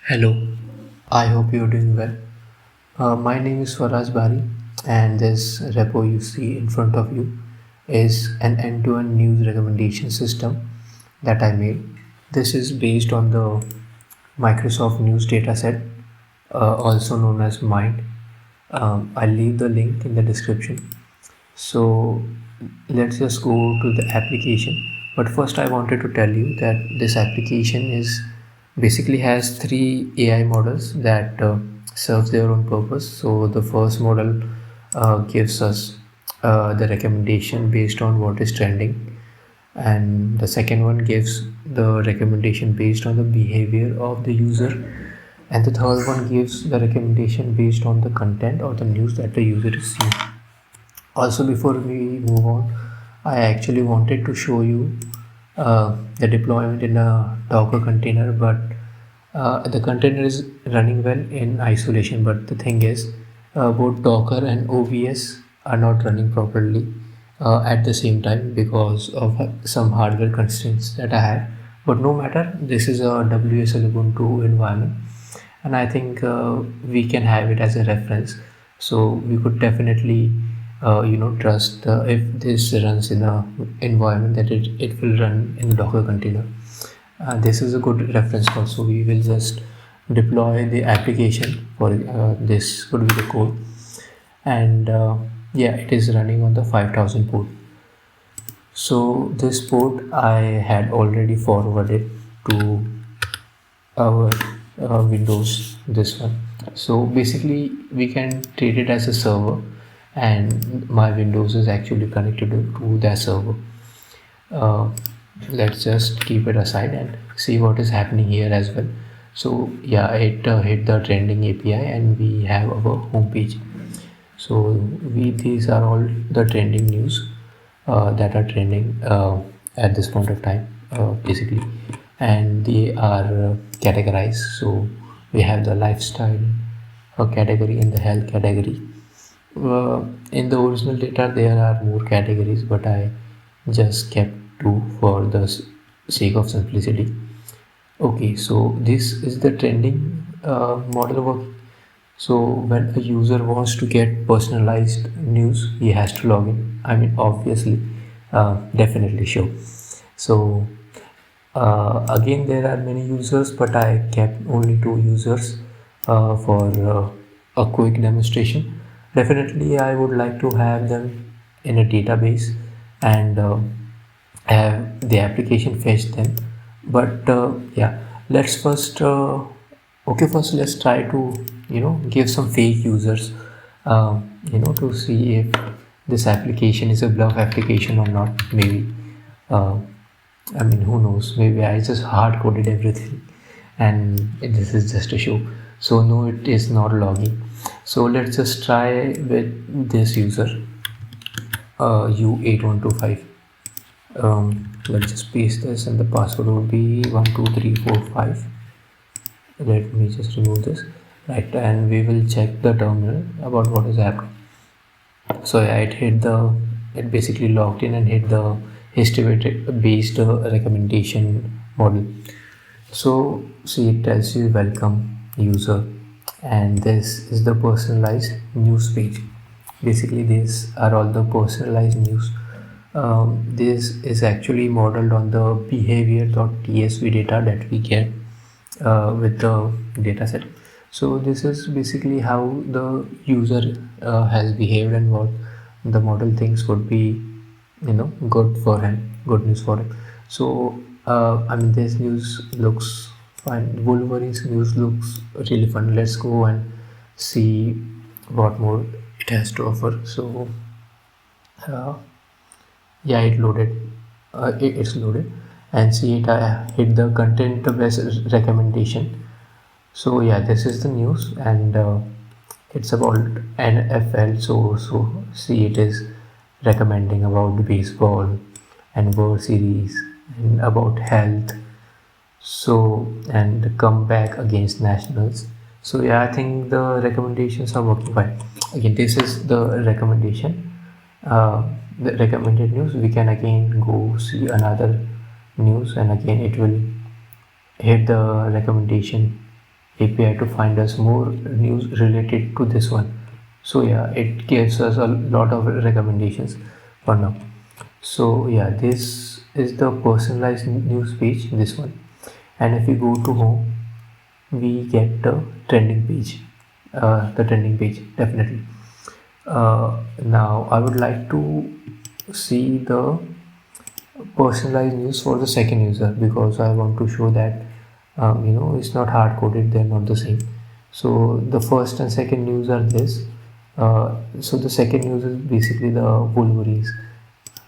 Hello, I hope you're doing well. My name is Faraj Bari, and this repo you see in front of you is an end-to-end news recommendation system that I made. This is based on the Microsoft News dataset, also known as Mind. I'll leave the link in the description. So let's just go to the application. But first I wanted to tell you that this application is basically has three AI models that serves their own purpose. So the first model gives us the recommendation based on what is trending, and the second one gives the recommendation based on the behavior of the user, and the third one gives the recommendation based on the content or the news that the user is seeing. Also, before we move on, I actually wanted to show you the deployment in a Docker container, but the container is running well in isolation. But the thing is, both Docker and OBS are not running properly at the same time because of some hardware constraints that I had. But no matter, this is a WSL Ubuntu environment, and I think we can have it as a reference. So we could definitely trust if this runs in a environment that it will run in a Docker container. This is a good reference code, so we will just deploy the application for this would be the code, and yeah, it is running on the 5000 port. So this port I had already forwarded to our Windows, this one. So basically we can treat it as a server, and my Windows is actually connected to that server. uh, let's just keep it aside and see what is happening here as well. So yeah, it hit the trending API and we have our home page. So these are all the trending news that are trending at this point of time, basically, and they are categorized. So we have the lifestyle category and the health category. In the original data there are more categories, but I just kept two for the sake of simplicity. Okay, so this is the trending model working. So when a user wants to get personalized news, he has to log in. I mean, obviously, definitely sure. So again, there are many users, but I kept only two users for a quick demonstration. Definitely, I would like to have them in a database and have the application fetch them. But yeah, let's first first let's try to give some fake users to see if this application is a bluff application or not. Maybe uh, I mean, who knows, maybe I just hard coded everything and this is just a show. So no, it is not logging. So let's just try with this user U8125. Let's just paste this and the password will be 12345. Let me just remove this, right, and we will check the terminal about what is happening. So yeah, it basically logged in and hit the history based recommendation model. So see, it tells you welcome user, and this is the personalized news page. Basically these are all the personalized news. This is actually modeled on the behavior.tsv data that we get with the dataset. So this is basically how the user has behaved and what the model thinks would be good for him, good news for him. So I mean, this news looks fine. Wolverine's news looks really fun. Let's go and see what more it has to offer. So uh, yeah, it's loaded, and see, it hit the content based recommendation. So yeah, this is the news, and it's about NFL. So see, it is recommending about baseball and World Series and about health. So and the comeback against Nationals. So yeah, I think the recommendations are working fine. Again, this is the recommendation, the recommended news. We can again go see another news, and again it will hit the recommendation API to find us more news related to this one. So yeah, it gives us a lot of recommendations for now. So yeah, this is the personalized news page, this one. And if we go to home, we get the trending page. The trending page, definitely. Now I would like to see the personalized news for the second user, because I want to show that it's not hard coded, they're not the same. So the first and second news are this. So the second news is basically the Wolverines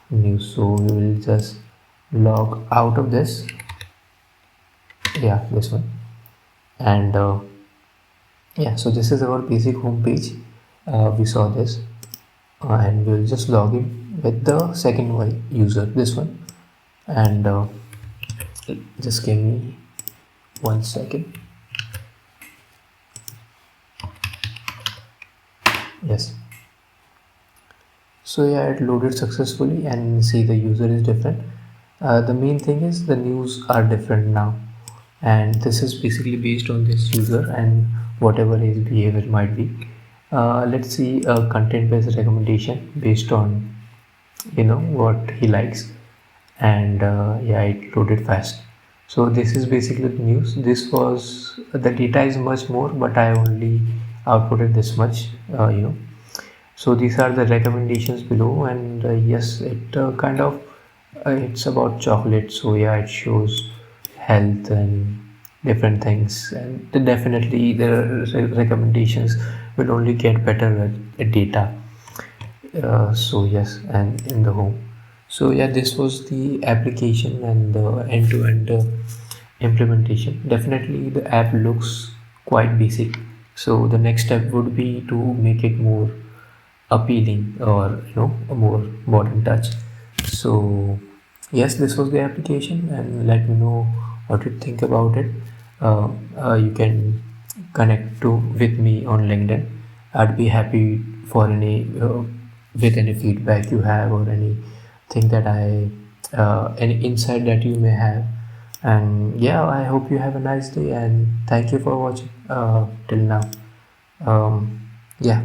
news. So we will just log out of this. Yeah, this one. And yeah, so this is our basic home page. We saw this, and we'll just log in with the second user, this one. And just give me 1 second. Yes, so yeah, it loaded successfully, and see the user is different. The main thing is the news are different now, and this is basically based on this user and whatever his behavior might be. Let's see a content based recommendation based on what he likes. And yeah, it loaded fast. So this is basically the news. This was, the data is much more, but I only outputted this much. So these are the recommendations below, and yes, it kind of it's about chocolate. So yeah, it shows health and different things, and definitely the recommendations will only get better with data. So yes, and in the home. So yeah, this was the application and the end-to-end implementation. Definitely the app looks quite basic, so the next step would be to make it more appealing, or a more modern touch. So yes, this was the application, and let me know what you think about it. You can connect to with me on LinkedIn. I'd be happy for any with any feedback you have, or anything that any insight that you may have. And yeah, I hope you have a nice day, and thank you for watching till now. Yeah.